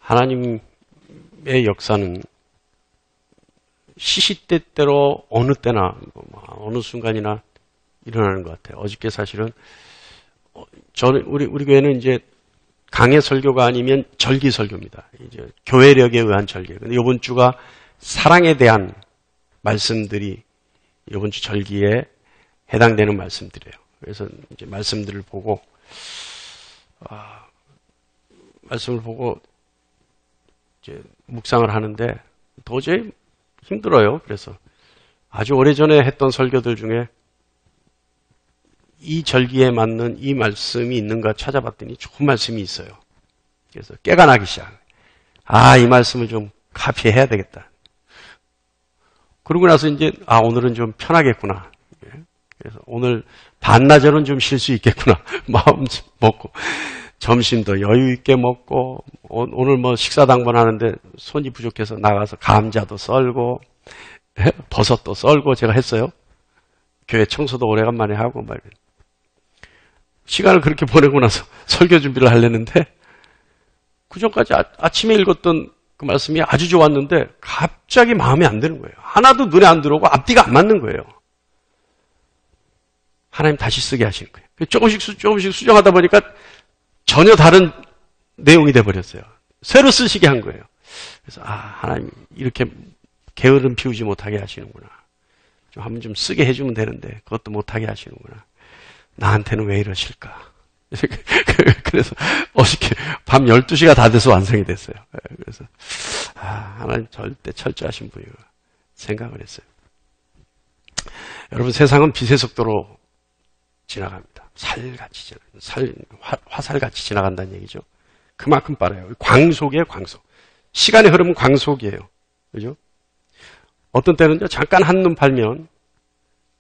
하나님의 역사는 시시때때로 어느 때나 어느 순간이나 일어나는 것 같아요. 어저께 사실은 저는 우리 교회는 이제 강해 설교가 아니면 절기 설교입니다. 이제 교회력에 의한 절기. 근데 이번 주가 사랑에 대한 말씀들이 이번 주 절기에 해당되는 말씀들이에요. 그래서 이제 말씀을 보고 이제 묵상을 하는데 도저히 힘들어요. 그래서 아주 오래전에 했던 설교들 중에 이 절기에 맞는 이 말씀이 있는가 찾아봤더니 좋은 말씀이 있어요. 그래서 깨가 나기 시작. 이 말씀을 좀 카피해야 되겠다. 그러고 나서 이제 오늘은 좀 편하겠구나. 그래서 오늘 반나절은 좀 쉴 수 있겠구나. 마음 먹고 점심도 여유 있게 먹고 오늘 뭐 식사 당번하는데 손이 부족해서 나가서 감자도 썰고 버섯도 썰고 제가 했어요. 교회 청소도 오래간만에 하고 막 시간을 그렇게 보내고 나서 설교 준비를 하려는데 그전까지 아침에 읽었던 그 말씀이 아주 좋았는데 갑자기 마음에 안 드는 거예요. 하나도 눈에 안 들어오고 앞뒤가 안 맞는 거예요. 하나님 다시 쓰게 하시는 거예요. 조금씩 수정하다 보니까 전혀 다른 내용이 돼버렸어요. 새로 쓰시게 한 거예요. 그래서 하나님 이렇게 게으름 피우지 못하게 하시는구나. 좀 한번 좀 쓰게 해주면 되는데 그것도 못하게 하시는구나. 나한테는 왜 이러실까. 그래서 어저께 밤 12시가 다 돼서 완성이 됐어요. 그래서 하나님 절대 철저하신 분이구나 생각을 했어요. 여러분 세상은 빛의 속도로 지나갑니다. 화살같이 지나간다는 얘기죠. 그만큼 빠르요. 광속이에요, 광속. 시간의 흐름은 광속이에요. 그죠? 어떤 때는요, 잠깐 한눈 팔면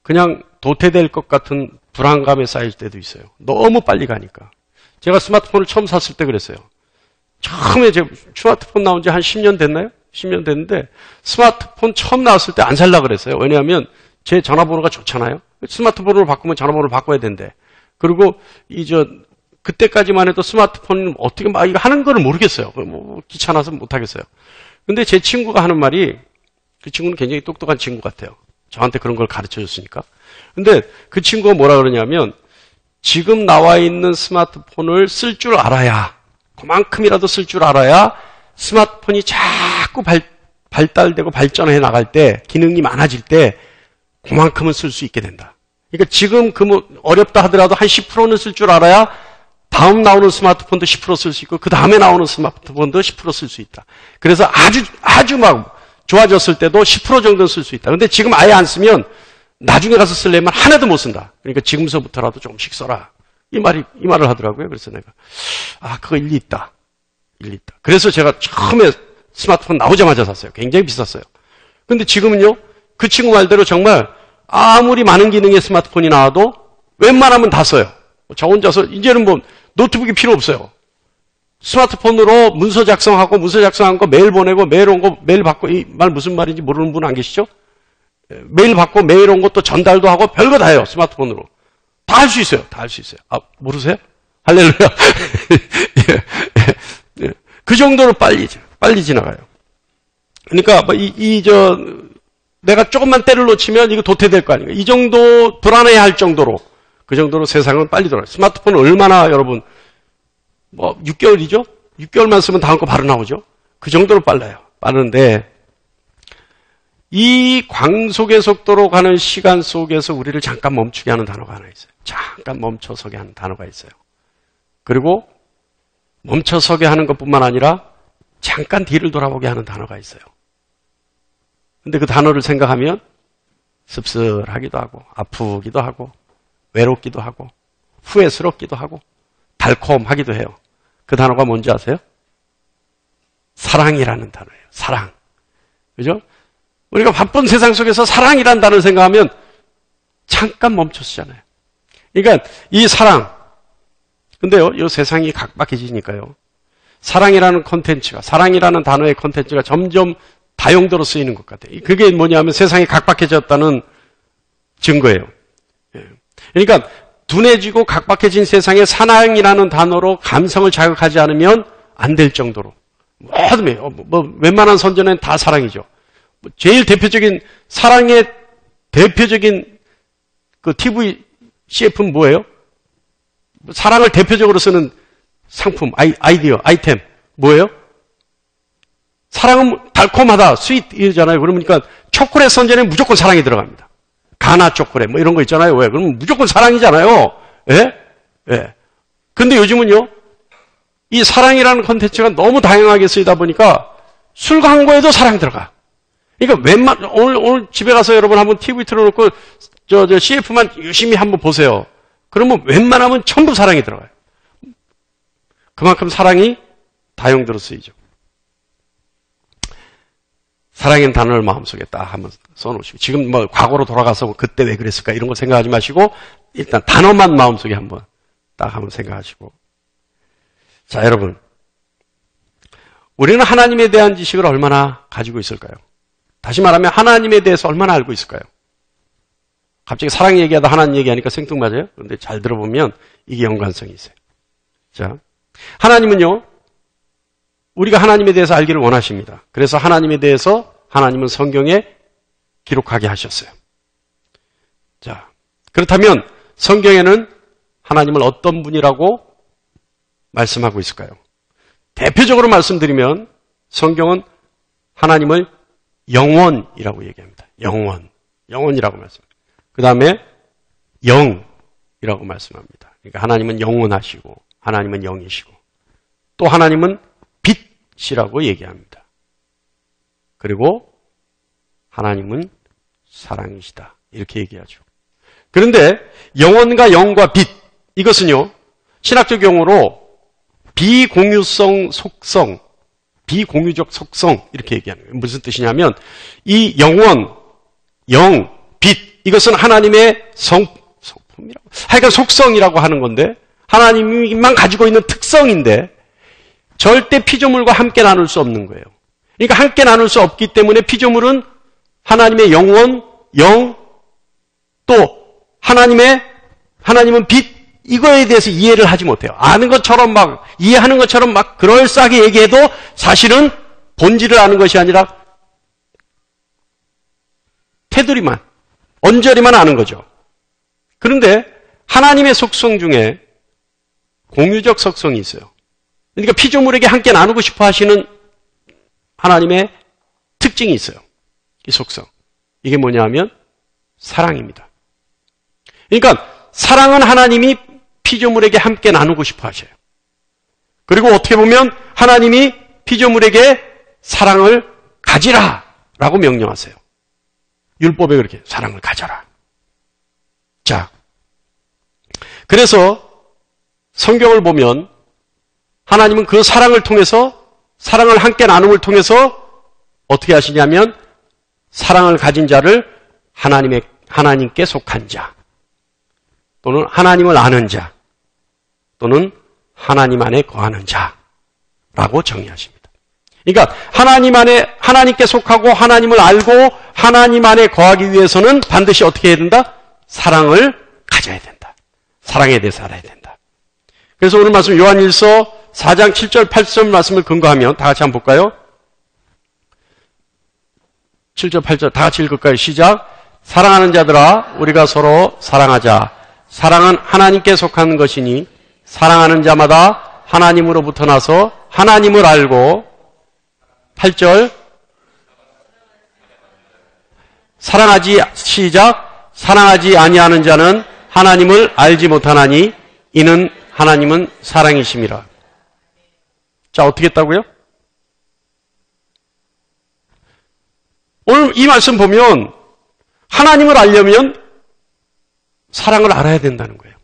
그냥 도태될 것 같은 불안감에 쌓일 때도 있어요. 너무 빨리 가니까. 제가 스마트폰을 처음 샀을 때 그랬어요. 처음에 제가 스마트폰 나온 지 한 10년 됐나요? 10년 됐는데 스마트폰 처음 나왔을 때 안 살려고 그랬어요. 왜냐하면 제 전화번호가 좋잖아요. 스마트폰으로 바꾸면 전화번호를 바꿔야 된대. 그리고 그때까지만 해도 스마트폰은 어떻게 막 이거 하는 걸 모르겠어요. 뭐 귀찮아서 못 하겠어요. 근데 제 친구가 하는 말이 그 친구는 굉장히 똑똑한 친구 같아요. 저한테 그런 걸 가르쳐 줬으니까. 근데 그 친구가 뭐라 그러냐면 지금 나와 있는 스마트폰을 쓸 줄 알아야 그만큼이라도 쓸 줄 알아야 스마트폰이 자꾸 발달되고 발전해 나갈 때 기능이 많아질 때 그만큼은 쓸 수 있게 된다. 그러니까 지금 어렵다 하더라도 한 10%는 쓸 줄 알아야 다음 나오는 스마트폰도 10% 쓸 수 있고 그 다음에 나오는 스마트폰도 10% 쓸 수 있다. 그래서 아주 막 좋아졌을 때도 10% 정도는 쓸 수 있다. 근데 지금 아예 안 쓰면 나중에 가서 쓰려면 하나도 못 쓴다. 그러니까 지금서부터라도 조금씩 써라. 이 말을 하더라고요. 그래서 내가 그거 일리 있다. 그래서 제가 처음에 스마트폰 나오자마자 샀어요. 굉장히 비쌌어요. 근데 지금은요. 그 친구 말대로 정말 아무리 많은 기능의 스마트폰이 나와도 웬만하면 다 써요. 저 혼자서 이제는 뭐 노트북이 필요 없어요. 스마트폰으로 문서 작성한 거 메일 보내고 메일 온 거 메일 받고 이 말 무슨 말인지 모르는 분 안 계시죠? 메일 받고 메일 온 것도 전달도 하고 별거 다 해요. 스마트폰으로. 다 할 수 있어요. 모르세요? 할렐루야. 예. 그 정도로 빨리 지나가요. 그러니까 내가 조금만 때를 놓치면 이거 도태될 거 아니에요. 이 정도 불안해할 정도로 그 정도로 세상은 빨리 돌아요. 스마트폰은 얼마나 여러분 6개월이죠? 6개월만 쓰면 다음 거 바로 나오죠? 그 정도로 빨라요. 빠른데 이 광속의 속도로 가는 시간 속에서 우리를 잠깐 멈추게 하는 단어가 하나 있어요. 잠깐 멈춰서게 하는 단어가 있어요. 그리고 멈춰서게 하는 것뿐만 아니라 잠깐 뒤를 돌아보게 하는 단어가 있어요. 근데 그 단어를 생각하면 씁쓸하기도 하고 아프기도 하고 외롭기도 하고 후회스럽기도 하고 달콤하기도 해요. 그 단어가 뭔지 아세요? 사랑이라는 단어예요. 사랑. 그죠? 우리가 바쁜 세상 속에서 사랑이라는 단어를 생각하면 잠깐 멈췄잖아요. 그러니까 이 사랑. 근데요, 이 세상이 각박해지니까요. 사랑이라는 콘텐츠가, 사랑이라는 단어의 콘텐츠가 점점 다용도로 쓰이는 것 같아요. 그게 뭐냐면 세상이 각박해졌다는 증거예요. 그러니까 둔해지고 각박해진 세상에 사랑이라는 단어로 감성을 자극하지 않으면 안 될 정도로 웬만한 선전에는 다 사랑이죠. 제일 대표적인, 사랑의 대표적인 그 TV CF는 뭐예요? 사랑을 대표적으로 쓰는 상품, 아이디어, 아이템, 뭐예요? 사랑은 달콤하다, 스윗이잖아요. 그러니까 초콜릿 선전에 무조건 사랑이 들어갑니다. 가나 초콜릿, 이런 거 있잖아요. 왜? 그러면 무조건 사랑이잖아요. 예? 예. 근데 요즘은요, 이 사랑이라는 콘텐츠가 너무 다양하게 쓰이다 보니까 술 광고에도 사랑이 들어가. 그러니까 오늘 집에 가서 여러분 한번 TV 틀어놓고 CF만 유심히 한번 보세요. 그러면 웬만하면 전부 사랑이 들어가요. 그만큼 사랑이 다용도로 쓰이죠. 사랑이라는 단어를 마음속에 딱 한번 써놓으시고, 지금 과거로 돌아가서 그때 왜 그랬을까 이런 거 생각하지 마시고, 일단 단어만 마음속에 한번 생각하시고. 자, 여러분. 우리는 하나님에 대한 지식을 얼마나 가지고 있을까요? 다시 말하면 하나님에 대해서 얼마나 알고 있을까요? 갑자기 사랑 얘기하다 하나님 얘기하니까 생뚱맞아요? 그런데 잘 들어보면 이게 연관성이 있어요. 자, 하나님은요, 우리가 하나님에 대해서 알기를 원하십니다. 그래서 하나님에 대해서 하나님은 성경에 기록하게 하셨어요. 자, 그렇다면 성경에는 하나님을 어떤 분이라고 말씀하고 있을까요? 대표적으로 말씀드리면 성경은 하나님을 영원이라고 얘기합니다. 영원이라고 말씀합니다. 그 다음에 영이라고 말씀합니다. 그러니까 하나님은 영원하시고 하나님은 영이시고 또 하나님은 빛이라고 얘기합니다. 그리고 하나님은 사랑이시다. 이렇게 얘기하죠. 그런데 영원과 영과 빛, 이것은요, 신학적 용어로 비공유성 속성, 비공유적 속성, 이렇게 얘기하는 거예요. 무슨 뜻이냐면, 이 영원, 영, 빛, 이것은 하나님의 성품이라고, 하여간 속성이라고 하는 건데, 하나님만 가지고 있는 특성인데, 절대 피조물과 함께 나눌 수 없는 거예요. 그러니까 함께 나눌 수 없기 때문에 피조물은 하나님의 영원, 영, 또 하나님은 빛, 이거에 대해서 이해를 하지 못해요. 아는 것처럼 이해하는 것처럼 그럴싸하게 얘기해도 사실은 본질을 아는 것이 아니라 테두리만, 언저리만 아는 거죠. 그런데 하나님의 속성 중에 공유적 속성이 있어요. 그러니까 피조물에게 함께 나누고 싶어 하시는 하나님의 특징이 있어요. 이 속성. 이게 뭐냐 하면 사랑입니다. 그러니까 사랑은 하나님이 피조물에게 함께 나누고 싶어 하셔요. 그리고 어떻게 보면 하나님이 피조물에게 사랑을 가지라 라고 명령하세요. 율법에 그렇게 사랑을 가져라. 자, 그래서 성경을 보면 하나님은 그 사랑을 통해서, 사랑을 함께 나눔을 통해서 어떻게 하시냐면 사랑을 가진 자를 하나님께 속한 자, 또는 하나님을 아는 자, 또는 하나님 안에 거하는 자라고 정의하십니다. 그러니까 하나님께 속하고 하나님을 알고 하나님 안에 거하기 위해서는 반드시 어떻게 해야 된다? 사랑을 가져야 된다. 사랑에 대해서 알아야 된다. 그래서 오늘 말씀 요한일서 4장 7절 8절 말씀을 근거하면 다 같이 한번 볼까요? 7절 8절 다 같이 읽을까요? 시작. 사랑하는 자들아 우리가 서로 사랑하자. 사랑은 하나님께 속한 것이니 사랑하는 자마다 하나님으로부터 나서 하나님을 알고 8절 사랑하지 아니하는 자는 하나님을 알지 못하나니 이는 하나님은 사랑이심이라. 자, 어떻게 했다고요? 오늘 이 말씀 보면 하나님을 알려면 사랑을 알아야 된다는 거예요.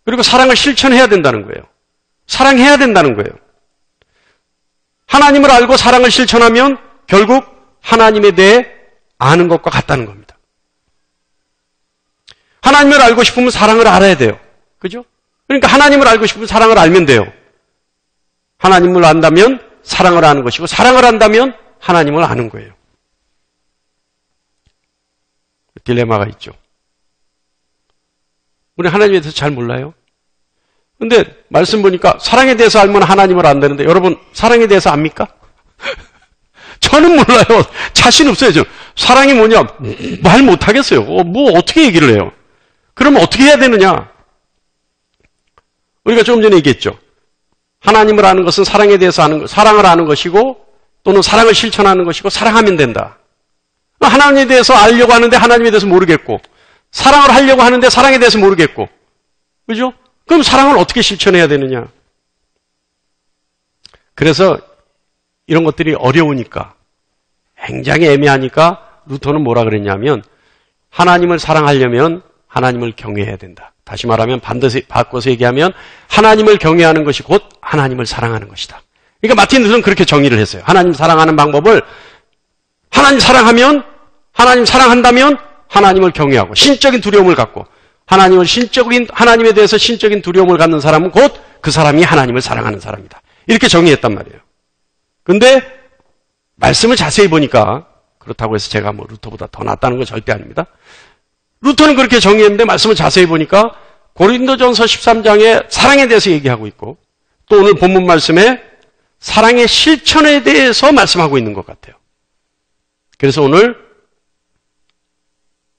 그리고 사랑을 실천해야 된다는 거예요. 사랑해야 된다는 거예요. 하나님을 알고 사랑을 실천하면 결국 하나님에 대해 아는 것과 같다는 겁니다. 하나님을 알고 싶으면 사랑을 알아야 돼요. 그죠? 그러니까 하나님을 알고 싶으면 사랑을 알면 돼요. 하나님을 안다면 사랑을 아는 것이고 사랑을 안다면 하나님을 아는 거예요. 딜레마가 있죠. 우리 하나님에 대해서 잘 몰라요? 근데 말씀 보니까 사랑에 대해서 알면 하나님을 안다는데 여러분 사랑에 대해서 압니까? 저는 몰라요. 자신 없어요. 저. 사랑이 뭐냐? 말 못하겠어요. 뭐 어떻게 얘기를 해요? 그러면 어떻게 해야 되느냐? 우리가 조금 전에 얘기했죠. 하나님을 아는 것은 사랑에 대해서 아는 것, 사랑을 아는 것이고 또는 사랑을 실천하는 것이고 사랑하면 된다. 하나님에 대해서 알려고 하는데 하나님에 대해서 모르겠고 사랑을 하려고 하는데 사랑에 대해서 모르겠고 그죠? 그럼 사랑을 어떻게 실천해야 되느냐? 그래서 이런 것들이 어려우니까 굉장히 애매하니까 루터는 뭐라 그랬냐면 하나님을 사랑하려면 하나님을 경외해야 된다. 다시 말하면 반드시 바꿔서 얘기하면 하나님을 경외하는 것이 곧 하나님을 사랑하는 것이다. 그러니까 마틴 루터는 그렇게 정의를 했어요. 하나님 사랑하는 방법을 하나님 사랑하면 하나님 사랑한다면 하나님을 경외하고 신적인 두려움을 갖고 하나님에 대해서 신적인 두려움을 갖는 사람은 곧 그 사람이 하나님을 사랑하는 사람이다. 이렇게 정의했단 말이에요. 근데 말씀을 자세히 보니까 그렇다고 해서 제가 뭐 루터보다 더 낫다는 건 절대 아닙니다. 루터는 그렇게 정의했는데 말씀을 자세히 보니까 고린도전서 13장에 사랑에 대해서 얘기하고 있고 또 오늘 본문 말씀에 사랑의 실천에 대해서 말씀하고 있는 것 같아요. 그래서 오늘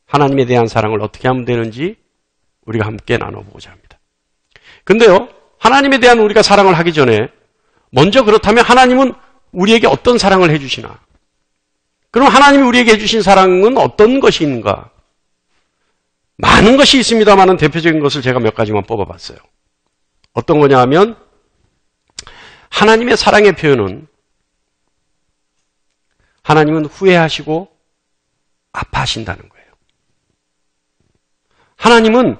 하나님에 대한 사랑을 어떻게 하면 되는지 우리가 함께 나눠보고자 합니다. 근데요, 하나님에 대한 우리가 사랑을 하기 전에 먼저 그렇다면 하나님은 우리에게 어떤 사랑을 해주시나? 그럼 하나님이 우리에게 해주신 사랑은 어떤 것이 있는가? 많은 것이 있습니다만 대표적인 것을 제가 몇 가지만 뽑아봤어요. 어떤 거냐 하면 하나님의 사랑의 표현은 하나님은 후회하시고 아파하신다는 거예요. 하나님은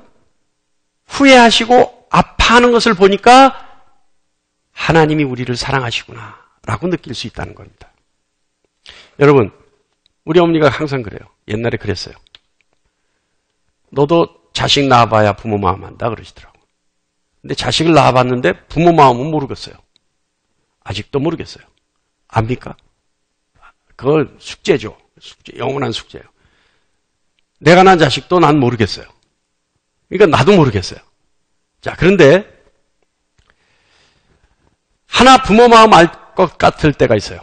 후회하시고 아파하는 것을 보니까 하나님이 우리를 사랑하시구나 라고 느낄 수 있다는 겁니다. 여러분, 우리 어머니가 항상 그래요. 옛날에 그랬어요. 너도 자식 낳아봐야 부모 마음 안다 그러시더라고. 근데 자식을 낳아봤는데 부모 마음은 모르겠어요. 아직도 모르겠어요. 압니까? 그걸 숙제죠. 숙제, 영원한 숙제예요. 내가 낳은 자식도 난 모르겠어요. 그러니까 나도 모르겠어요. 자, 그런데 하나 부모 마음 알 것 같을 때가 있어요.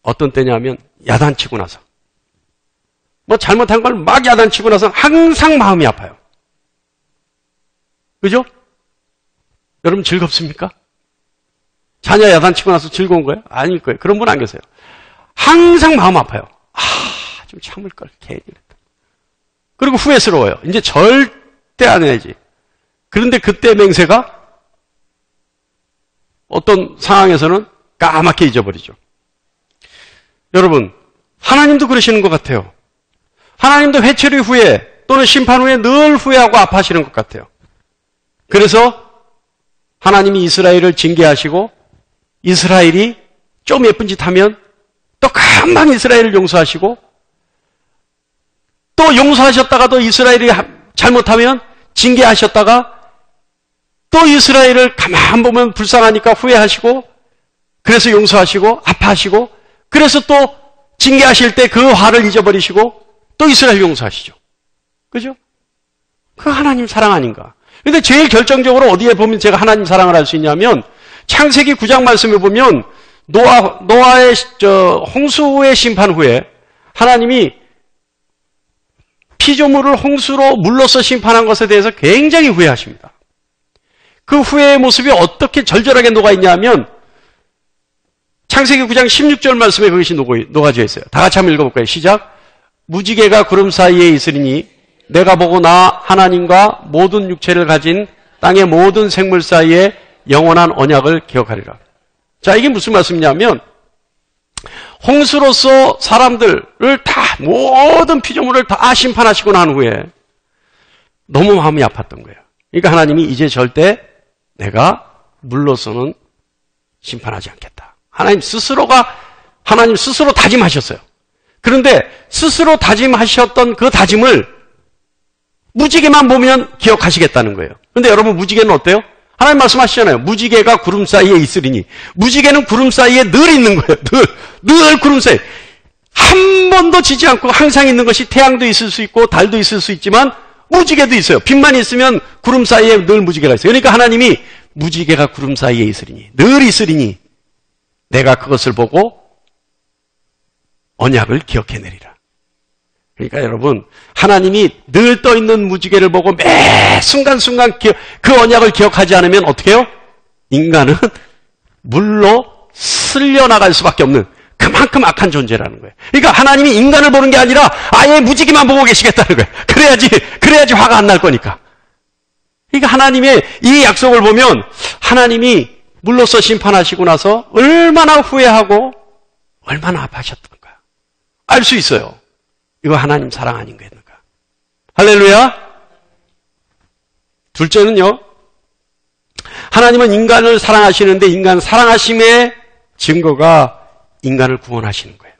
어떤 때냐면 야단치고 나서. 뭐 잘못한 걸 막 야단치고 나서 항상 마음이 아파요. 그죠? 여러분 즐겁습니까? 자녀 야단치고 나서 즐거운 거예요? 아닐 거예요. 그런 분 안 계세요. 항상 마음 아파요. 좀 참을 걸 괜히 그랬다. 그리고 후회스러워요. 이제 절대 안 해야지. 그런데 그때 맹세가 어떤 상황에서는 까맣게 잊어버리죠. 여러분, 하나님도 그러시는 것 같아요. 하나님도 회초리 후에 또는 심판 후에 늘 후회하고 아파하시는 것 같아요. 그래서 하나님이 이스라엘을 징계하시고 이스라엘이 좀 예쁜 짓 하면 또 금방 이스라엘을 용서하시고 또 용서하셨다가도 이스라엘이 잘못하면 징계하셨다가 또 이스라엘을 가만 보면 불쌍하니까 후회하시고 그래서 용서하시고 아파하시고 그래서 또 징계하실 때 그 화를 잊어버리시고 또 이스라엘 용서하시죠. 그죠? 그 하나님 사랑 아닌가? 근데 제일 결정적으로 어디에 보면 제가 하나님 사랑을 알 수 있냐면 창세기 9장 말씀에 보면 노아의 홍수의 심판 후에 하나님이 피조물을 홍수로 물로써 심판한 것에 대해서 굉장히 후회하십니다. 그 후회의 모습이 어떻게 절절하게 녹아있냐면 창세기 9장 16절 말씀에 그것이 녹아져 있어요. 다 같이 한번 읽어볼까요? 시작. 무지개가 구름 사이에 있으리니 내가 보고 나 하나님과 모든 육체를 가진 땅의 모든 생물 사이에 영원한 언약을 기억하리라. 자, 이게 무슨 말씀이냐면 홍수로서 사람들을 다 모든 피조물을 다 심판하시고 난 후에 너무 마음이 아팠던 거예요. 그러니까 하나님이 이제 절대 내가 물로서는 심판하지 않겠다. 하나님 스스로 다짐하셨어요. 그런데 스스로 다짐하셨던 그 다짐을 무지개만 보면 기억하시겠다는 거예요. 그런데 여러분 무지개는 어때요? 하나님 말씀하시잖아요. 무지개가 구름 사이에 있으리니. 무지개는 구름 사이에 늘 있는 거예요. 늘 구름 사이에. 한 번도 지지 않고 항상 있는 것이 태양도 있을 수 있고 달도 있을 수 있지만 무지개도 있어요. 빛만 있으면 구름 사이에 늘 무지개가 있어요. 그러니까 하나님이 무지개가 구름 사이에 있으리니, 늘 있으리니 내가 그것을 보고 언약을 기억해내리라. 그러니까 여러분, 하나님이 늘 떠있는 무지개를 보고 매 순간순간 그 언약을 기억하지 않으면 어떻게 해요? 인간은 물로 쓸려나갈 수밖에 없는 그만큼 악한 존재라는 거예요. 그러니까 하나님이 인간을 보는 게 아니라 아예 무지개만 보고 계시겠다는 거예요. 그래야지 화가 안 날 거니까. 그러니까 하나님의 이 약속을 보면 하나님이 물로써 심판하시고 나서 얼마나 후회하고 얼마나 아파하셨던 거야. 알 수 있어요. 이거 하나님 사랑 아닌가. 할렐루야. 둘째는요, 하나님은 인간을 사랑하시는데 인간 사랑하심의 증거가 인간을 구원하시는 거예요.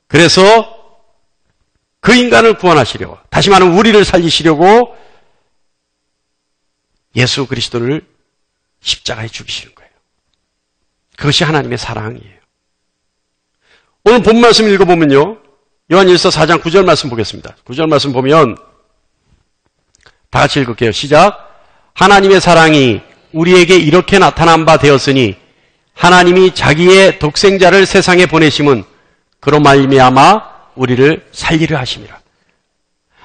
그래서 그 인간을 구원하시려고, 다시 말하면 우리를 살리시려고 예수 그리스도를 십자가에 죽이시는 거예요. 그것이 하나님의 사랑이에요. 오늘 본 말씀 읽어보면요, 요한일서 4장 9절 말씀 보겠습니다. 9절 말씀 보면 다 같이 읽을게요. 시작. 하나님의 사랑이 우리에게 이렇게 나타난 바 되었으니 하나님이 자기의 독생자를 세상에 보내심은 그로 말미암아 우리를 살리려 하심이라.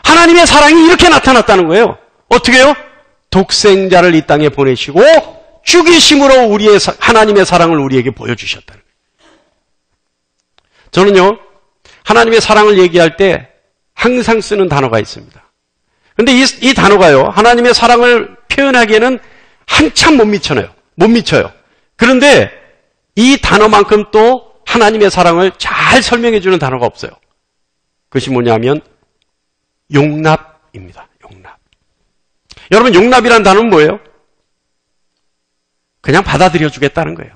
하나님의 사랑이 이렇게 나타났다는 거예요. 어떻게 해요? 독생자를 이 땅에 보내시고 죽이심으로 하나님의 사랑을 우리에게 보여주셨다는 거예요. 저는요, 하나님의 사랑을 얘기할 때 항상 쓰는 단어가 있습니다. 근데 이 단어가요, 하나님의 사랑을 표현하기에는 한참 못 미쳐요. 그런데 이 단어만큼 또 하나님의 사랑을 잘 설명해 주는 단어가 없어요. 그것이 뭐냐면 용납입니다. 용납. 여러분, 용납이라는 단어는 뭐예요? 그냥 받아들여 주겠다는 거예요.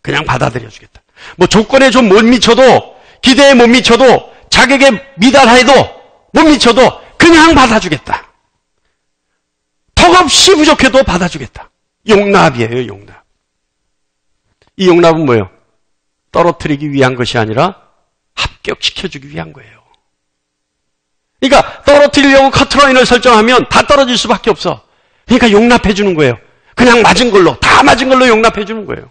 그냥 받아들여 주겠다. 뭐 조건에 좀 못 미쳐도, 기대에 못 미쳐도, 자격에 미달해도 못 미쳐도 그냥 받아주겠다. 턱없이 부족해도 받아주겠다. 용납이에요, 용납. 이 용납은 뭐예요? 떨어뜨리기 위한 것이 아니라 합격시켜주기 위한 거예요. 그러니까 떨어뜨리려고 커트라인을 설정하면 다 떨어질 수밖에 없어. 그러니까 용납해 주는 거예요. 그냥 맞은 걸로, 다 맞은 걸로 용납해 주는 거예요.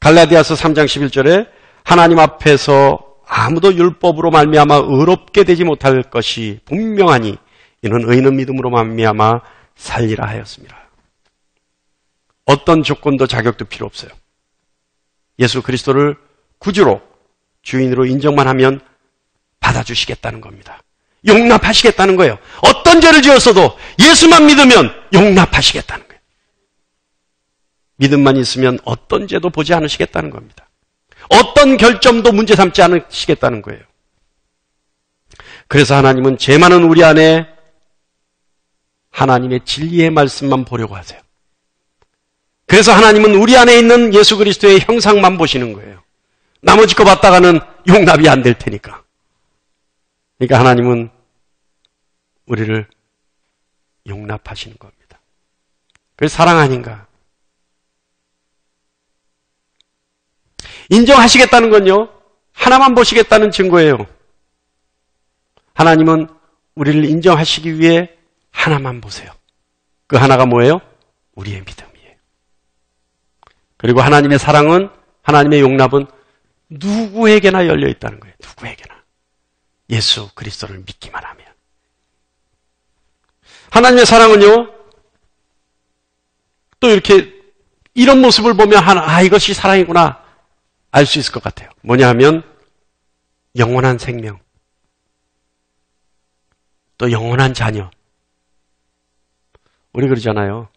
갈라디아서 3장 11절에 하나님 앞에서 아무도 율법으로 말미암아 의롭게 되지 못할 것이 분명하니 이는 의인은 믿음으로 말미암아 살리라 하였습니다. 어떤 조건도 자격도 필요 없어요. 예수 그리스도를 구주로, 주인으로 인정만 하면 받아주시겠다는 겁니다. 용납하시겠다는 거예요. 어떤 죄를 지었어도 예수만 믿으면 용납하시겠다는 거예요. 믿음만 있으면 어떤 죄도 보지 않으시겠다는 겁니다. 어떤 결점도 문제 삼지 않으시겠다는 거예요. 그래서 하나님은 죄 많은 우리 안에 하나님의 진리의 말씀만 보려고 하세요. 그래서 하나님은 우리 안에 있는 예수 그리스도의 형상만 보시는 거예요. 나머지 거 봤다가는 용납이 안 될 테니까. 그러니까 하나님은 우리를 용납하시는 겁니다. 그래서 사랑 아닌가? 인정하시겠다는 건요, 하나만 보시겠다는 증거예요. 하나님은 우리를 인정하시기 위해 하나만 보세요. 그 하나가 뭐예요? 우리의 믿음이에요. 그리고 하나님의 사랑은, 하나님의 용납은 누구에게나 열려 있다는 거예요. 누구에게나. 예수 그리스도를 믿기만 하면. 하나님의 사랑은요, 또 이렇게 이런 모습을 보면 이것이 사랑이구나 알 수 있을 것 같아요. 뭐냐 하면 영원한 생명, 또 영원한 자녀. 우리 그러잖아요.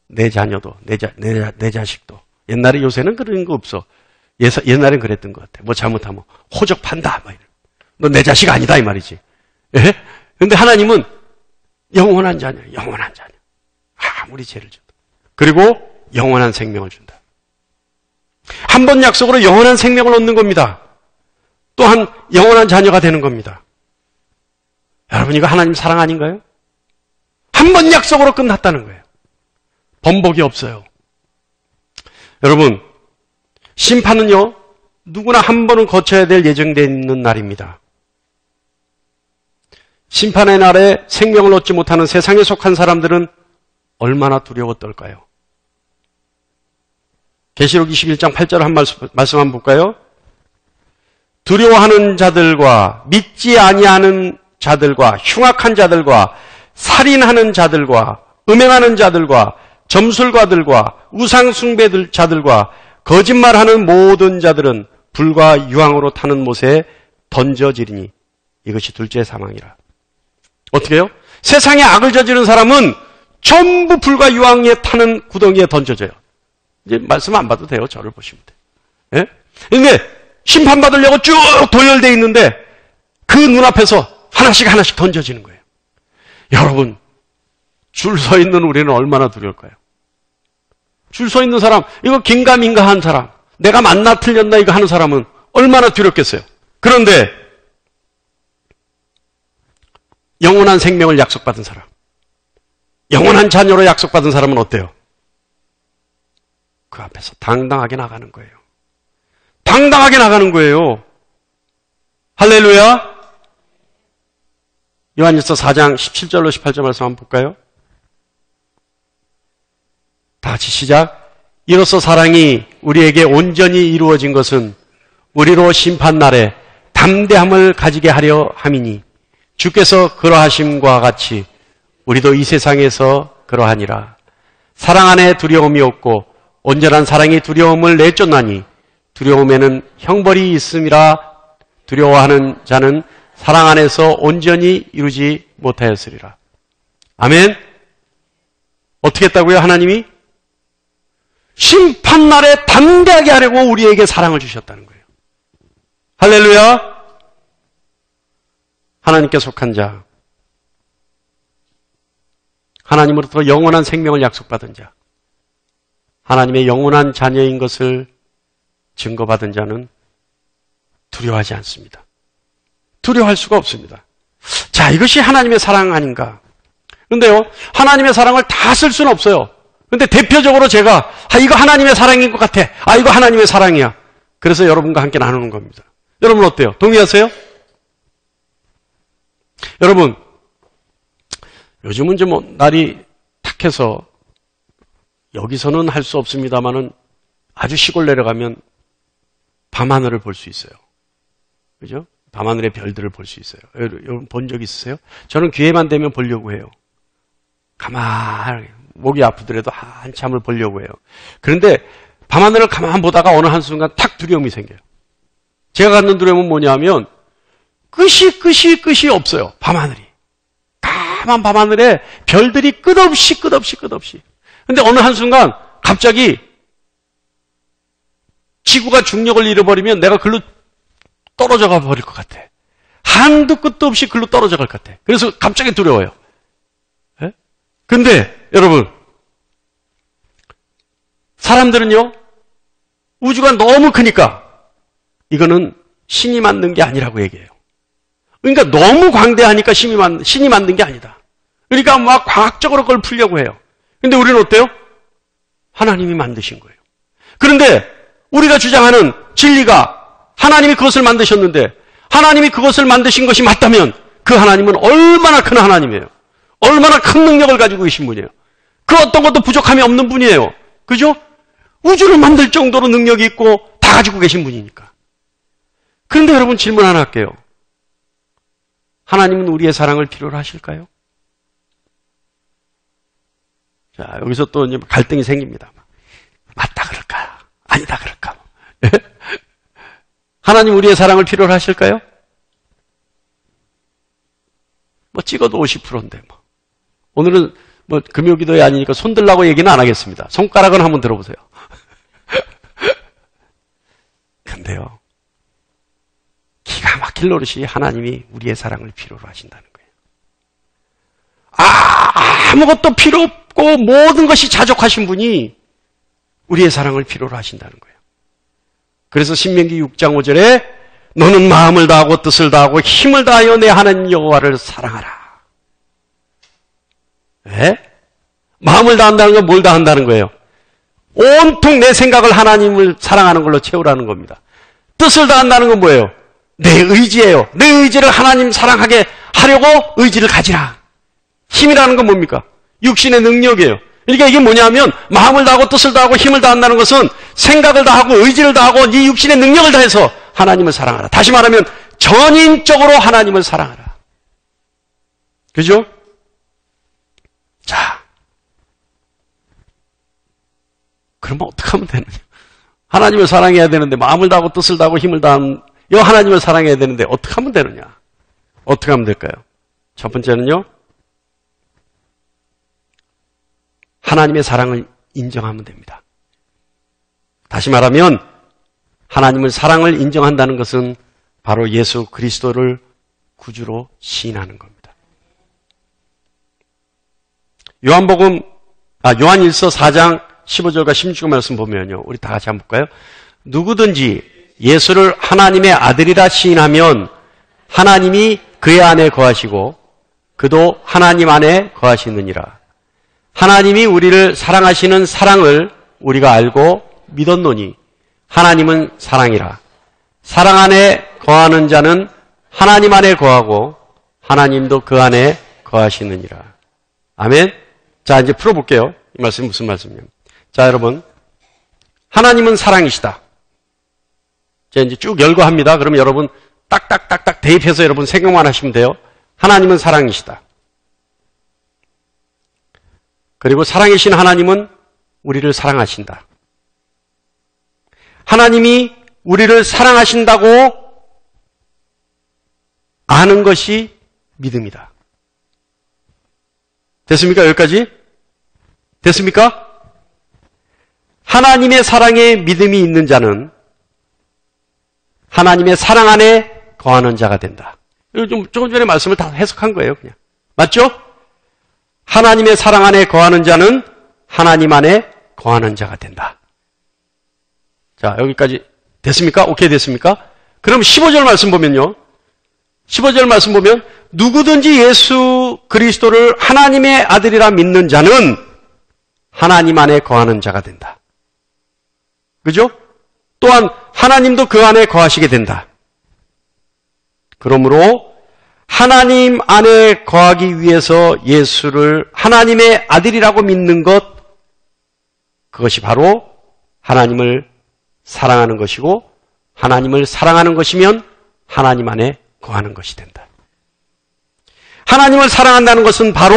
내 자녀도, 내 자식도. 옛날에, 요새는 그런 거 없어. 옛날엔 그랬던 것 같아. 뭐 잘못하면 호적판다. 너 내 자식 아니다 이 말이지. 예? 근데 하나님은 영원한 자녀, 영원한 자녀. 아무리 죄를 져도. 그리고 영원한 생명을 준다. 한 번 약속으로 영원한 생명을 얻는 겁니다. 또한 영원한 자녀가 되는 겁니다. 여러분, 이거 하나님 사랑 아닌가요? 한 번 약속으로 끝났다는 거예요. 번복이 없어요. 여러분, 심판은요, 누구나 한 번은 거쳐야 될 예정되어 있는 날입니다. 심판의 날에 생명을 얻지 못하는 세상에 속한 사람들은 얼마나 두려워 떨까요? 계시록 21장 8절 한 말씀 한번 볼까요? 두려워하는 자들과 믿지 아니하는 자들과 흉악한 자들과 살인하는 자들과 음행하는 자들과 점술가들과 우상 숭배 자들과 거짓말하는 모든 자들은 불과 유황으로 타는 못에 던져지리니 이것이 둘째 사망이라. 어떻게 해요? 세상에 악을 저지른 사람은 전부 불과 유황에 타는 구덩이에 던져져요. 이제 말씀 안 봐도 돼요. 저를 보시면 돼요. 예? 근데 심판받으려고 쭉 도열되어 있는데 그 눈앞에서 하나씩 하나씩 던져지는 거예요. 여러분, 줄 서 있는 우리는 얼마나 두려울까요? 줄 서 있는 사람, 이거 긴가민가 한 사람, 내가 맞나 틀렸나 이거 하는 사람은 얼마나 두렵겠어요. 그런데 영원한 생명을 약속받은 사람, 영원한 자녀로 약속받은 사람은 어때요? 그 앞에서 당당하게 나가는 거예요. 당당하게 나가는 거예요. 할렐루야. 요한일서 4장 17절로 18절 말씀 한번 볼까요? 다 같이 시작. 이로써 사랑이 우리에게 온전히 이루어진 것은 우리로 심판날에 담대함을 가지게 하려 함이니 주께서 그러하심과 같이 우리도 이 세상에서 그러하니라. 사랑 안에 두려움이 없고 온전한 사랑이 두려움을 내쫓나니 두려움에는 형벌이 있음이라. 두려워하는 자는 사랑 안에서 온전히 이루지 못하였으리라. 아멘. 어떻게 했다고요? 하나님이 심판날에 담대하게 하려고 우리에게 사랑을 주셨다는 거예요. 할렐루야. 하나님께 속한 자, 하나님으로부터 영원한 생명을 약속받은 자, 하나님의 영원한 자녀인 것을 증거받은 자는 두려워하지 않습니다. 두려워할 수가 없습니다. 자, 이것이 하나님의 사랑 아닌가? 그런데요, 하나님의 사랑을 다 쓸 수는 없어요. 그런데 대표적으로 제가 이거 하나님의 사랑인 것 같아. 이거 하나님의 사랑이야. 그래서 여러분과 함께 나누는 겁니다. 여러분 어때요? 동의하세요? 여러분, 요즘은 좀 날이 탁해서 여기서는 할 수 없습니다만은 아주 시골 내려가면 밤하늘을 볼 수 있어요. 그죠? 밤하늘의 별들을 볼 수 있어요. 여러분 본 적 있으세요? 저는 기회만 되면 보려고 해요. 가만히 목이 아프더라도 한참을 보려고 해요. 그런데 밤하늘을 가만 보다가 어느 한순간 탁 두려움이 생겨요. 제가 갖는 두려움은 뭐냐면 끝이 없어요. 밤하늘이. 까만 밤하늘에 별들이 끝없이. 근데 어느 한순간 갑자기 지구가 중력을 잃어버리면 내가 글로 떨어져 가 버릴 것 같아. 한도 끝도 없이 글로 떨어져 갈 것 같아. 그래서 갑자기 두려워요. 예? 근데 여러분, 사람들은요, 우주가 너무 크니까 이거는 신이 만든 게 아니라고 얘기해요. 그러니까 너무 광대하니까 신이 만든 게 아니다. 그러니까 막 과학적으로 그걸 풀려고 해요. 근데 우리는 어때요? 하나님이 만드신 거예요. 그런데 우리가 주장하는 진리가 하나님이 그것을 만드셨는데 하나님이 그것을 만드신 것이 맞다면 그 하나님은 얼마나 큰 하나님이에요. 얼마나 큰 능력을 가지고 계신 분이에요. 그 어떤 것도 부족함이 없는 분이에요. 그죠? 우주를 만들 정도로 능력이 있고 다 가지고 계신 분이니까. 그런데 여러분 질문 하나 할게요. 하나님은 우리의 사랑을 필요로 하실까요? 자, 여기서 또 이제 갈등이 생깁니다. 맞다 그럴까? 아니다 그럴까? 하나님 우리의 사랑을 필요로 하실까요? 뭐 찍어도 50%인데 뭐. 오늘은 뭐 금요기도에 아니니까 손 들라고 얘기는 안 하겠습니다. 손가락은 한번 들어보세요. 근데요, 기가 막힐 노릇이 하나님이 우리의 사랑을 필요로 하신다는 거예요. 아무것도 필요 없고 모든 것이 자족하신 분이 우리의 사랑을 필요로 하신다는 거예요. 그래서 신명기 6장 5절에 너는 마음을 다하고 뜻을 다하고 힘을 다하여 내 하나님 여호와를 사랑하라. 왜? 마음을 다한다는 건 뭘 다한다는 거예요? 온통 내 생각을 하나님을 사랑하는 걸로 채우라는 겁니다. 뜻을 다한다는 건 뭐예요? 내 의지예요. 내 의지를 하나님 사랑하게 하려고 의지를 가지라. 힘이라는 건 뭡니까? 육신의 능력이에요. 그러니까 이게 뭐냐면 마음을 다하고 뜻을 다하고 힘을 다한다는 것은 생각을 다하고 의지를 다하고 네 육신의 능력을 다해서 하나님을 사랑하라. 다시 말하면 전인적으로 하나님을 사랑하라. 그죠? 자, 그러면 어떻게 하면 되느냐? 하나님을 사랑해야 되는데 마음을 다하고 뜻을 다하고 힘을 다한 이 하나님을 사랑해야 되는데 어떻게 하면 되느냐? 어떻게 하면 될까요? 첫 번째는요. 하나님의 사랑을 인정하면 됩니다. 다시 말하면 하나님의 사랑을 인정한다는 것은 바로 예수 그리스도를 구주로 시인하는 겁니다. 요한일서 4장 15절과 16절 말씀 보면요. 우리 다 같이 한번 볼까요? 누구든지 예수를 하나님의 아들이라 시인하면 하나님이 그의 안에 거하시고 그도 하나님 안에 거하시느니라. 하나님이 우리를 사랑하시는 사랑을 우리가 알고 믿었노니 하나님은 사랑이라. 사랑 안에 거하는 자는 하나님 안에 거하고 하나님도 그 안에 거하시느니라. 아멘. 자, 이제 풀어볼게요. 이 말씀이 무슨 말씀이냐면. 자, 여러분. 하나님은 사랑이시다. 자, 이제 쭉 열거합니다. 그러면 여러분 딱딱딱딱 대입해서 여러분 생각만 하시면 돼요. 하나님은 사랑이시다. 그리고 사랑이신 하나님은 우리를 사랑하신다. 하나님이 우리를 사랑하신다고 아는 것이 믿음이다. 됐습니까? 여기까지? 됐습니까? 하나님의 사랑에 믿음이 있는 자는 하나님의 사랑 안에 거하는 자가 된다. 이거 조금 전에 말씀을 다 해석한 거예요, 그냥. 맞죠? 하나님의 사랑 안에 거하는 자는 하나님 안에 거하는 자가 된다. 자, 여기까지 됐습니까? 오케이, 됐습니까? 그럼 15절 말씀 보면요. 15절 말씀 보면 누구든지 예수 그리스도를 하나님의 아들이라 믿는 자는 하나님 안에 거하는 자가 된다. 그죠? 또한 하나님도 그 안에 거하시게 된다. 그러므로 하나님 안에 거하기 위해서 예수를 하나님의 아들이라고 믿는 것, 그것이 바로 하나님을 사랑하는 것이고 하나님을 사랑하는 것이면 하나님 안에 거하는 것이 된다. 하나님을 사랑한다는 것은 바로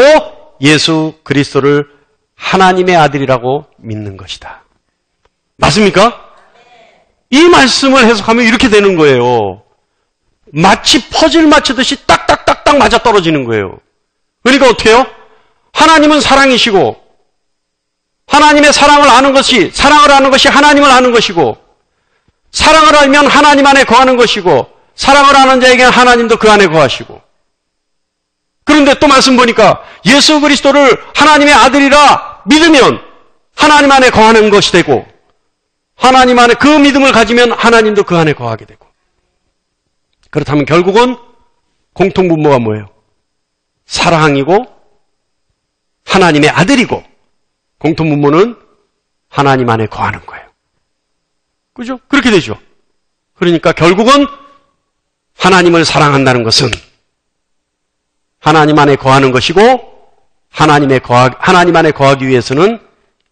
예수 그리스도를 하나님의 아들이라고 믿는 것이다. 맞습니까? 이 말씀을 해석하면 이렇게 되는 거예요. 마치 퍼즐 맞추듯이 딱딱딱딱 맞아떨어지는 거예요. 그러니까 어떻게 해요? 하나님은 사랑이시고 하나님의 사랑을 아는 것이 하나님을 아는 것이고 사랑을 알면 하나님 안에 거하는 것이고 사랑을 아는 자에게는 하나님도 그 안에 거하시고 그런데 또 말씀 보니까 예수 그리스도를 하나님의 아들이라 믿으면 하나님 안에 거하는 것이 되고 하나님 안에 그 믿음을 가지면 하나님도 그 안에 거하게 되고 그렇다면 결국은 공통분모가 뭐예요? 사랑이고 하나님의 아들이고 공통분모는 하나님 안에 거하는 거예요. 그죠? 그렇게 되죠. 그러니까 결국은 하나님을 사랑한다는 것은 하나님 안에 거하는 것이고 하나님 안에 거하기 위해서는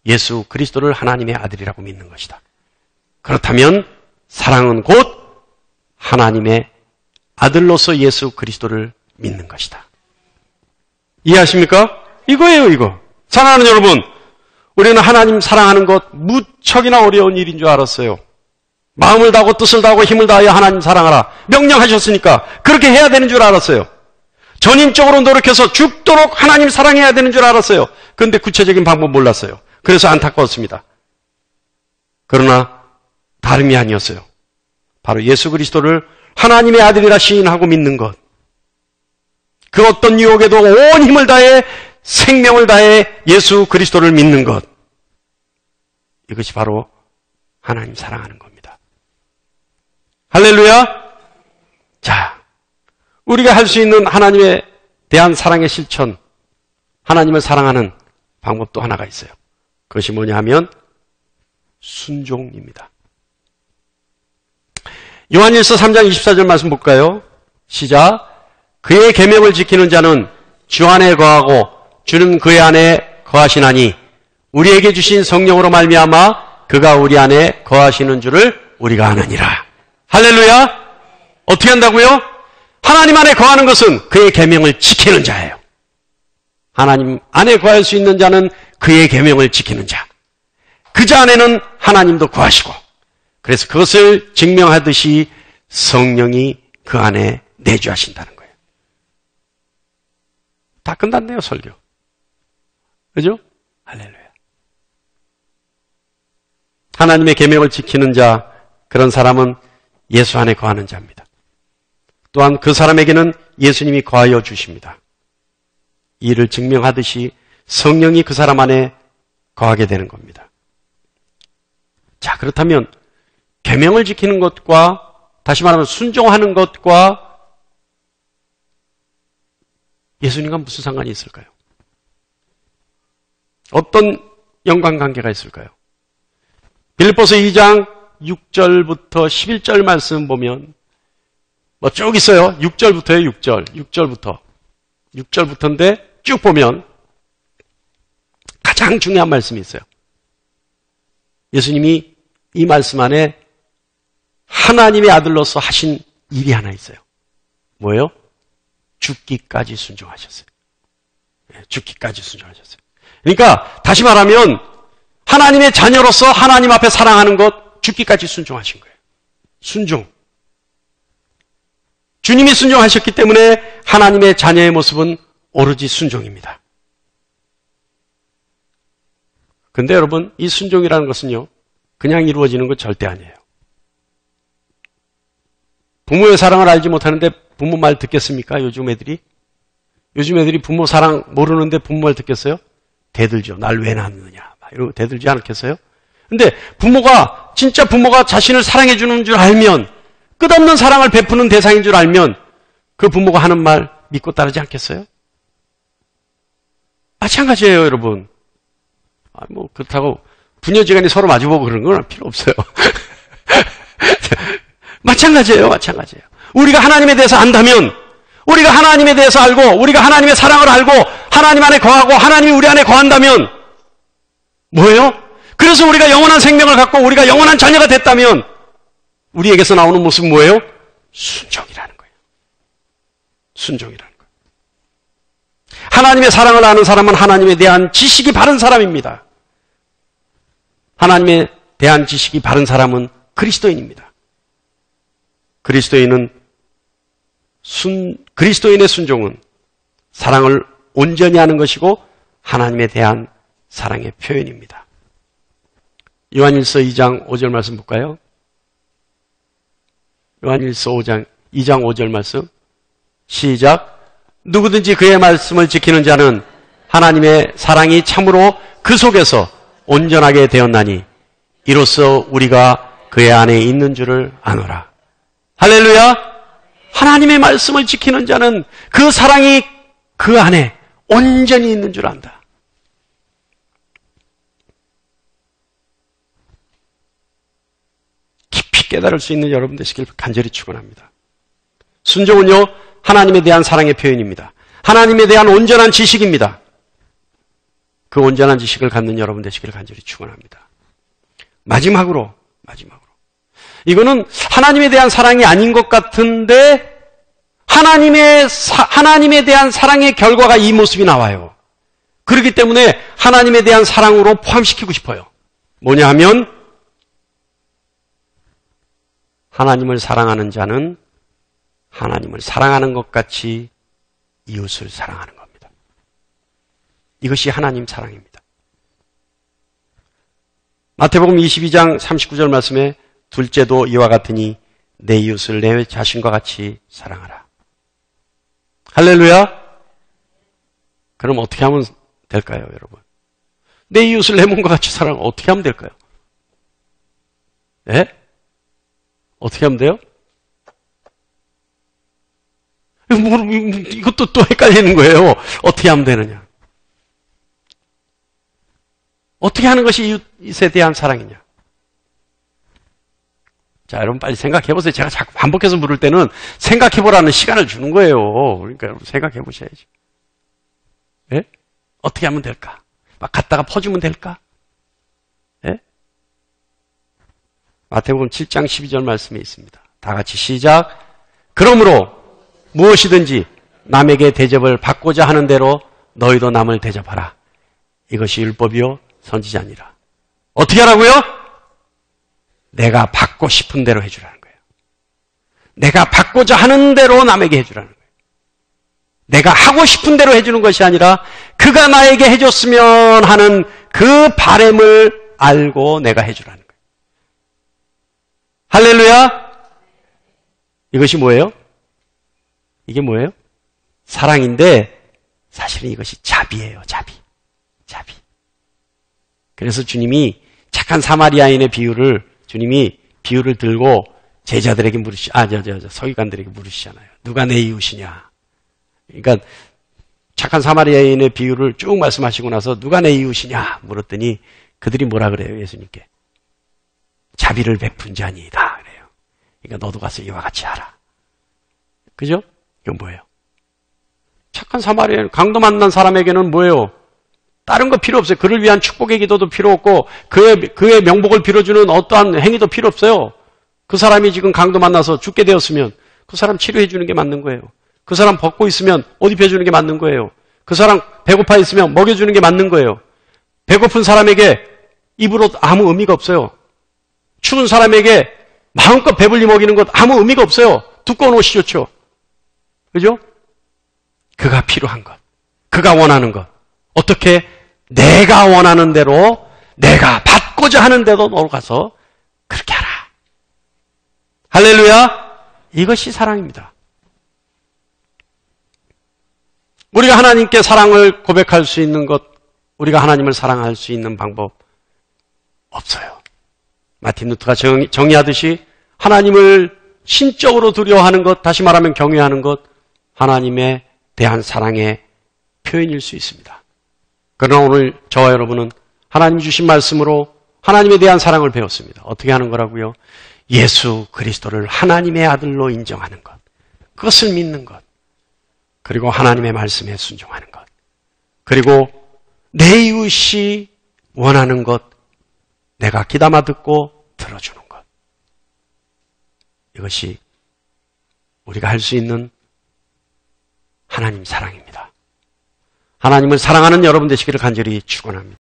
예수 그리스도를 하나님의 아들이라고 믿는 것이다. 그렇다면 사랑은 곧 하나님의 아들로서 예수 그리스도를 믿는 것이다. 이해하십니까? 이거예요, 이거. 사랑하는 여러분, 우리는 하나님 사랑하는 것 무척이나 어려운 일인 줄 알았어요. 마음을 다하고 뜻을 다하고 힘을 다하여 하나님 사랑하라. 명령하셨으니까 그렇게 해야 되는 줄 알았어요. 전인적으로 노력해서 죽도록 하나님 사랑해야 되는 줄 알았어요. 그런데 구체적인 방법 몰랐어요. 그래서 안타까웠습니다. 그러나 다름이 아니었어요. 바로 예수 그리스도를 하나님의 아들이라 시인하고 믿는 것. 그 어떤 유혹에도 온 힘을 다해 생명을 다해 예수 그리스도를 믿는 것. 이것이 바로 하나님 사랑하는 겁니다. 할렐루야. 자, 우리가 할 수 있는 하나님에 대한 사랑의 실천, 하나님을 사랑하는 방법도 하나가 있어요. 그것이 뭐냐 하면 순종입니다. 요한일서 3장 24절 말씀 볼까요? 시작. 그의 계명을 지키는 자는 주 안에 거하고 주는 그의 안에 거하시나니 우리에게 주신 성령으로 말미암아 그가 우리 안에 거하시는 줄을 우리가 아느니라. 할렐루야. 어떻게 한다고요? 하나님 안에 거하는 것은 그의 계명을 지키는 자예요. 하나님 안에 거할 수 있는 자는 그의 계명을 지키는 자. 그 자 안에는 하나님도 거하시고, 그래서 그것을 증명하듯이 성령이 그 안에 내주하신다는 거예요. 다 끝났네요, 설교. 그죠? 할렐루야. 하나님의 계명을 지키는 자, 그런 사람은 예수 안에 거하는 자입니다. 또한 그 사람에게는 예수님이 거하여 주십니다. 이를 증명하듯이 성령이 그 사람 안에 거하게 되는 겁니다. 자, 그렇다면 계명을 지키는 것과, 다시 말하면 순종하는 것과 예수님과 무슨 상관이 있을까요? 어떤 연관관계가 있을까요? 빌립보서 2장 6절부터 11절 말씀 보면 뭐 쭉 있어요. 6절부터요. 6절부터인데 쭉 보면 가장 중요한 말씀이 있어요. 예수님이 이 말씀 안에 하나님의 아들로서 하신 일이 하나 있어요. 뭐예요? 죽기까지 순종하셨어요. 죽기까지 순종하셨어요. 그러니까 다시 말하면 하나님의 자녀로서 하나님 앞에 사랑하는 것, 죽기까지 순종하신 거예요. 순종. 주님이 순종하셨기 때문에 하나님의 자녀의 모습은 오로지 순종입니다. 근데 여러분, 이 순종이라는 것은요, 그냥 이루어지는 것 절대 아니에요. 부모의 사랑을 알지 못하는데 부모 말 듣겠습니까? 요즘 애들이 부모 사랑 모르는데 부모 말 듣겠어요? 대들죠. 날 왜 낳느냐. 이러고 대들지 않겠어요? 근데 진짜 부모가 자신을 사랑해 주는 줄 알면, 끝없는 사랑을 베푸는 대상인 줄 알면 그 부모가 하는 말 믿고 따르지 않겠어요? 마찬가지예요, 여러분. 그렇다고 부녀지간이 서로 마주보고 그런 건 필요 없어요. 마찬가지예요. 우리가 하나님에 대해서 안다면, 우리가 하나님에 대해서 알고, 우리가 하나님의 사랑을 알고, 하나님 안에 거하고, 하나님이 우리 안에 거한다면, 뭐예요? 그래서 우리가 영원한 생명을 갖고, 우리가 영원한 자녀가 됐다면, 우리에게서 나오는 모습은 뭐예요? 순종이라는 거예요. 순종이라는 거예요. 하나님의 사랑을 아는 사람은 하나님에 대한 지식이 바른 사람입니다. 하나님에 대한 지식이 바른 사람은 그리스도인입니다. 그리스도인의 순종은 사랑을 온전히 하는 것이고 하나님에 대한 사랑의 표현입니다. 요한일서 2장 5절 말씀 볼까요? 요한일서 2장 5절 말씀 시작. 누구든지 그의 말씀을 지키는 자는 하나님의 사랑이 참으로 그 속에서 온전하게 되었나니 이로써 우리가 그의 안에 있는 줄을 아노라. 할렐루야. 하나님의 말씀을 지키는 자는 그 사랑이 그 안에 온전히 있는 줄 안다. 깊이 깨달을 수 있는 여러분 되시길 간절히 축원합니다. 순종은요, 하나님에 대한 사랑의 표현입니다. 하나님에 대한 온전한 지식입니다. 그 온전한 지식을 갖는 여러분 되시길 간절히 축원합니다. 마지막으로 이거는 하나님에 대한 사랑이 아닌 것 같은데 하나님에 대한 사랑의 결과가 이 모습이 나와요. 그렇기 때문에 하나님에 대한 사랑으로 포함시키고 싶어요. 뭐냐 하면 하나님을 사랑하는 자는 하나님을 사랑하는 것 같이 이웃을 사랑하는 겁니다. 이것이 하나님 사랑입니다. 마태복음 22장 39절 말씀에 둘째도 이와 같으니 내 이웃을 내 자신과 같이 사랑하라. 할렐루야. 그럼 어떻게 하면 될까요, 여러분? 내 이웃을 내 몸과 같이 사랑하면 어떻게 하면 될까요? 예? 어떻게 하면 돼요? 이것도 또 헷갈리는 거예요. 어떻게 하면 되느냐? 어떻게 하는 것이 이웃에 대한 사랑이냐? 자, 여러분 빨리 생각해 보세요. 제가 자꾸 반복해서 물을 때는 생각해 보라는 시간을 주는 거예요. 그러니까 여러분 생각해 보셔야지. 예? 어떻게 하면 될까? 막 갖다가 퍼주면 될까? 예? 마태복음 7장 12절 말씀에 있습니다. 다 같이 시작. 그러므로 무엇이든지 남에게 대접을 받고자 하는 대로 너희도 남을 대접하라. 이것이 율법이요 선지자니라. 어떻게 하라고요? 내가 받고 싶은 대로 해주라는 거예요. 내가 받고자 하는 대로 남에게 해주라는 거예요. 내가 하고 싶은 대로 해주는 것이 아니라 그가 나에게 해줬으면 하는 그 바람을 알고 내가 해주라는 거예요. 할렐루야! 이것이 뭐예요? 이게 뭐예요? 사랑인데 사실은 이것이 자비예요. 자비. 그래서 주님이 착한 사마리아인의 주님이 비유를 들고 제자들에게 서기관들에게 물으시잖아요. 누가 내 이웃이냐? 그러니까 착한 사마리아인의 비유를 쭉 말씀하시고 나서 누가 내 이웃이냐 물었더니 그들이 뭐라 그래요? 예수님께. 자비를 베푼 자니이다 그래요. 그러니까 너도 가서 이와 같이 하라. 그죠? 이건 뭐예요? 착한 사마리아인, 강도 만난 사람에게는 뭐예요? 다른 거 필요 없어요. 그를 위한 축복의 기도도 필요 없고 그의 명복을 빌어주는 어떠한 행위도 필요 없어요. 그 사람이 지금 강도 만나서 죽게 되었으면 그 사람 치료해 주는 게 맞는 거예요. 그 사람 벗고 있으면 옷 입혀주는 게 맞는 거예요. 그 사람 배고파 있으면 먹여주는 게 맞는 거예요. 배고픈 사람에게 입으로 아무 의미가 없어요. 추운 사람에게 마음껏 배불리 먹이는 것 아무 의미가 없어요. 두꺼운 옷이 좋죠. 그죠? 그가 필요한 것, 그가 원하는 것. 어떻게? 내가 원하는 대로, 내가 받고자 하는 대로 너로 가서 그렇게 하라. 할렐루야! 이것이 사랑입니다. 우리가 하나님께 사랑을 고백할 수 있는 것, 우리가 하나님을 사랑할 수 있는 방법 없어요. 마틴 루터가 정의하듯이 하나님을 신적으로 두려워하는 것, 다시 말하면 경외하는 것, 하나님에 대한 사랑의 표현일 수 있습니다. 그러나 오늘 저와 여러분은 하나님 주신 말씀으로 하나님에 대한 사랑을 배웠습니다. 어떻게 하는 거라고요? 예수 그리스도를 하나님의 아들로 인정하는 것, 그것을 믿는 것, 그리고 하나님의 말씀에 순종하는 것, 그리고 내 이웃이 원하는 것, 내가 귀담아 듣고 들어주는 것. 이것이 우리가 할 수 있는 하나님 사랑입니다. 하나님을 사랑하는 여러분 되시기를 간절히 축원합니다.